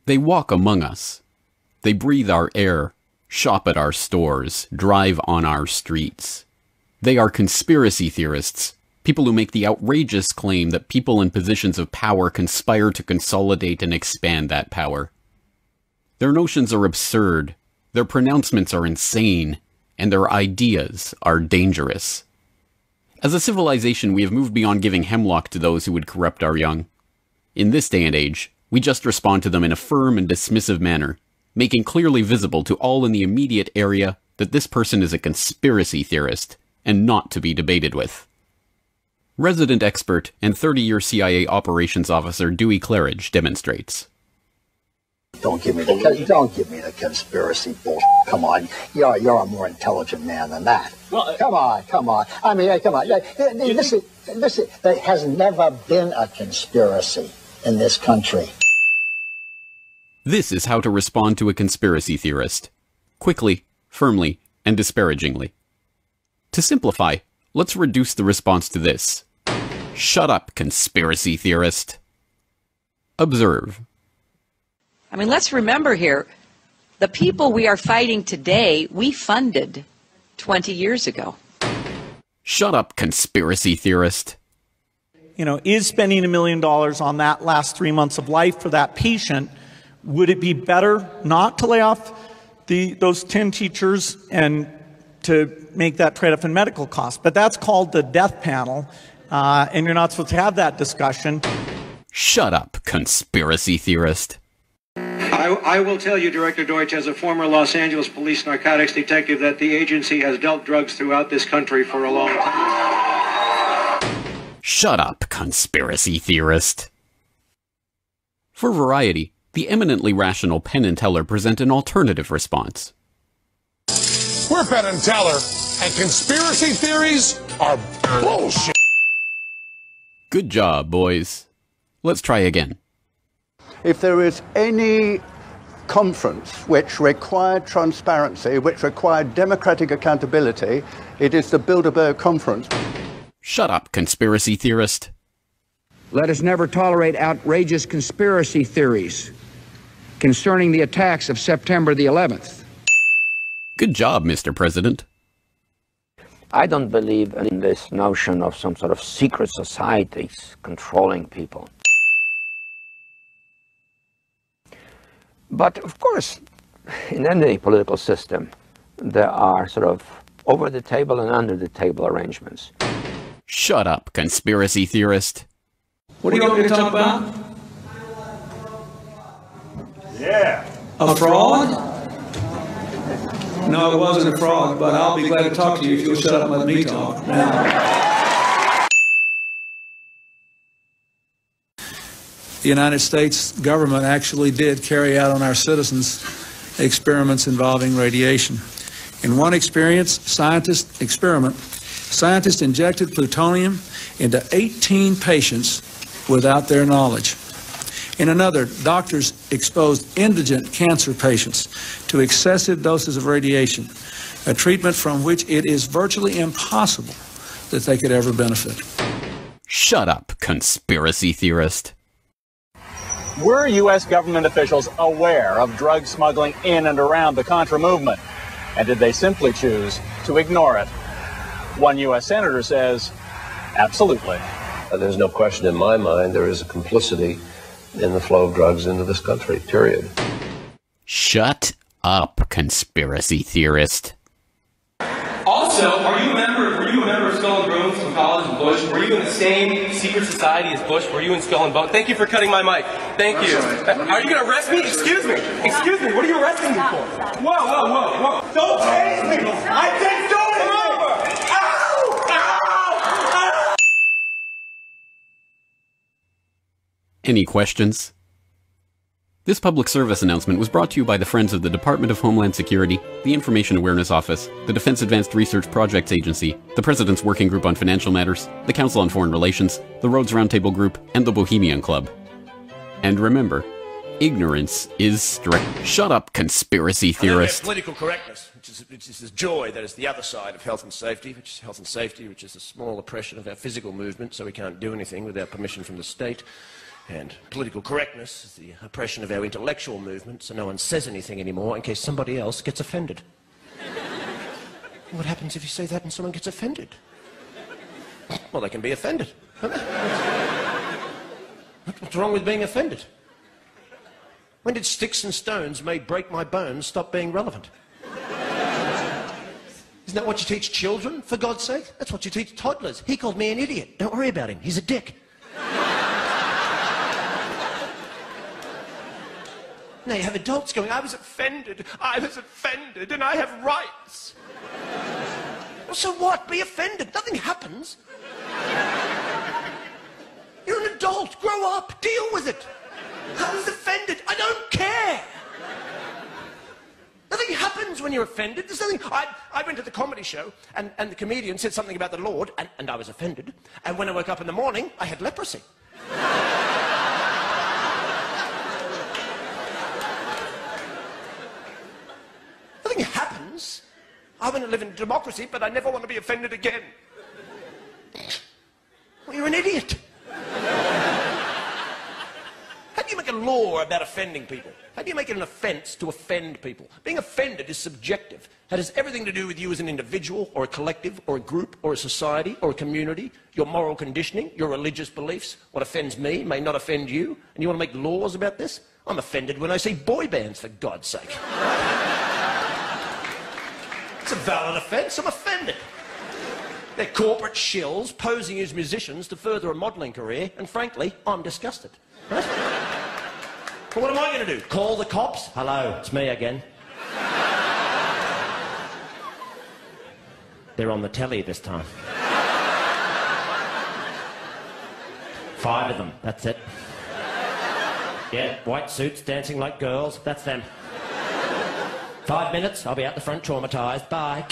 They walk among us. They breathe our air, shop at our stores, drive on our streets. They are conspiracy theorists, people who make the outrageous claim that people in positions of power conspire to consolidate and expand that power. Their notions are absurd, their pronouncements are insane, and their ideas are dangerous. As a civilization, we have moved beyond giving hemlock to those who would corrupt our young. In this day and age, we just respond to them in a firm and dismissive manner, making clearly visible to all in the immediate area that this person is a conspiracy theorist and not to be debated with. Resident expert and 30-year CIA operations officer Dewey Claridge demonstrates. Don't give me the conspiracy bullshit. Come on, you're a more intelligent man than that. Well, come on. I mean, come on. Listen. There has never been a conspiracy in this country. This is how to respond to a conspiracy theorist. Quickly, firmly, and disparagingly. To simplify, let's reduce the response to this. Shut up, conspiracy theorist. Observe. I mean, let's remember here, the people we are fighting today, we funded 20 years ago. Shut up, conspiracy theorist. You know, is spending $1 million on that last 3 months of life for that patient, would it be better not to lay off those 10 teachers and to make that trade-off in medical costs? But that's called the death panel, and you're not supposed to have that discussion. Shut up, conspiracy theorist. I will tell you, Director Deutsch, as a former Los Angeles police narcotics detective, that the agency has dealt drugs throughout this country for a long time. Shut up, conspiracy theorist. For variety, the eminently rational Penn and Teller present an alternative response. We're Penn and Teller, and conspiracy theories are bullshit. Good job, boys. Let's try again. If there is any conference which required transparency, which required democratic accountability, it is the Bilderberg Conference. Shut up, conspiracy theorist. Let us never tolerate outrageous conspiracy theories concerning the attacks of September the 11th. Good job, Mr. President. I don't believe in this notion of some sort of secret societies controlling people. But of course, in any political system, there are sort of over-the-table and under-the-table arrangements. Shut up, conspiracy theorist. What do you want me to talk about? Yeah. A fraud? No, it wasn't a fraud, but I'll be glad to talk to you if you'll shut up and let me talk. Now. The United States government actually did carry out on our citizens experiments involving radiation. In one scientist injected plutonium into 18 patients without their knowledge. In another, doctors exposed indigent cancer patients to excessive doses of radiation, a treatment from which it is virtually impossible that they could ever benefit. Shut up, conspiracy theorist. Were U.S. government officials aware of drug smuggling in and around the Contra movement? And did they simply choose to ignore it? One U.S. senator says, absolutely. There's no question in my mind there is a complicity in the flow of drugs into this country, period. Shut up, conspiracy theorist. Also, were you a member of Skull and Bones from college and Bush? Were you in the same secret society as Bush? Were you in Skull and Bones? Thank you for cutting my mic. Thank you. Are you going to arrest me? Excuse me. Excuse me. What are you arresting me for? Whoa. Don't tase me. I didn't do it. Ow! Any questions? This public service announcement was brought to you by the Friends of the Department of Homeland Security, the Information Awareness Office, the Defense Advanced Research Projects Agency, the President's Working Group on Financial Matters, the Council on Foreign Relations, the Rhodes Roundtable Group, and the Bohemian Club. And remember, ignorance is strength. Shut up, conspiracy theorist. Political correctness, which is the joy that is the other side of health and safety, which is a small oppression of our physical movement, so we can't do anything without permission from the state. And political correctness is the oppression of our intellectual movement, so no one says anything anymore in case somebody else gets offended. What happens if you say that and someone gets offended? Well, they can be offended. What's wrong with being offended? When did sticks and stones may break my bones stop being relevant? Isn't that what you teach children, for God's sake? That's what you teach toddlers. He called me an idiot. Don't worry about him. He's a dick. Now you have adults going, I was offended, and I have rights. Well, so what? Be offended. Nothing happens. You're an adult. Grow up. Deal with it. I was offended. I don't care. Nothing happens when you're offended. There's nothing. I went to the comedy show, and the comedian said something about the Lord, and I was offended. And when I woke up in the morning, I had leprosy. Nothing happens. I want to live in democracy, but I never want to be offended again. Well, you're an idiot. How do you make a law about offending people? How do you make it an offence to offend people? Being offended is subjective. That has everything to do with you as an individual, or a collective, or a group, or a society, or a community, your moral conditioning, your religious beliefs. What offends me may not offend you, and you want to make laws about this? I'm offended when I see boy bands, for God's sake. It's a valid offence. I'm offended. They're corporate shills posing as musicians to further a modelling career, and frankly, I'm disgusted. Right? But what am I going to do? Call the cops? Hello, it's me again. They're on the telly this time. 5 of them, that's it. Yeah, white suits dancing like girls, that's them. 5 minutes, I'll be out the front traumatised. Bye.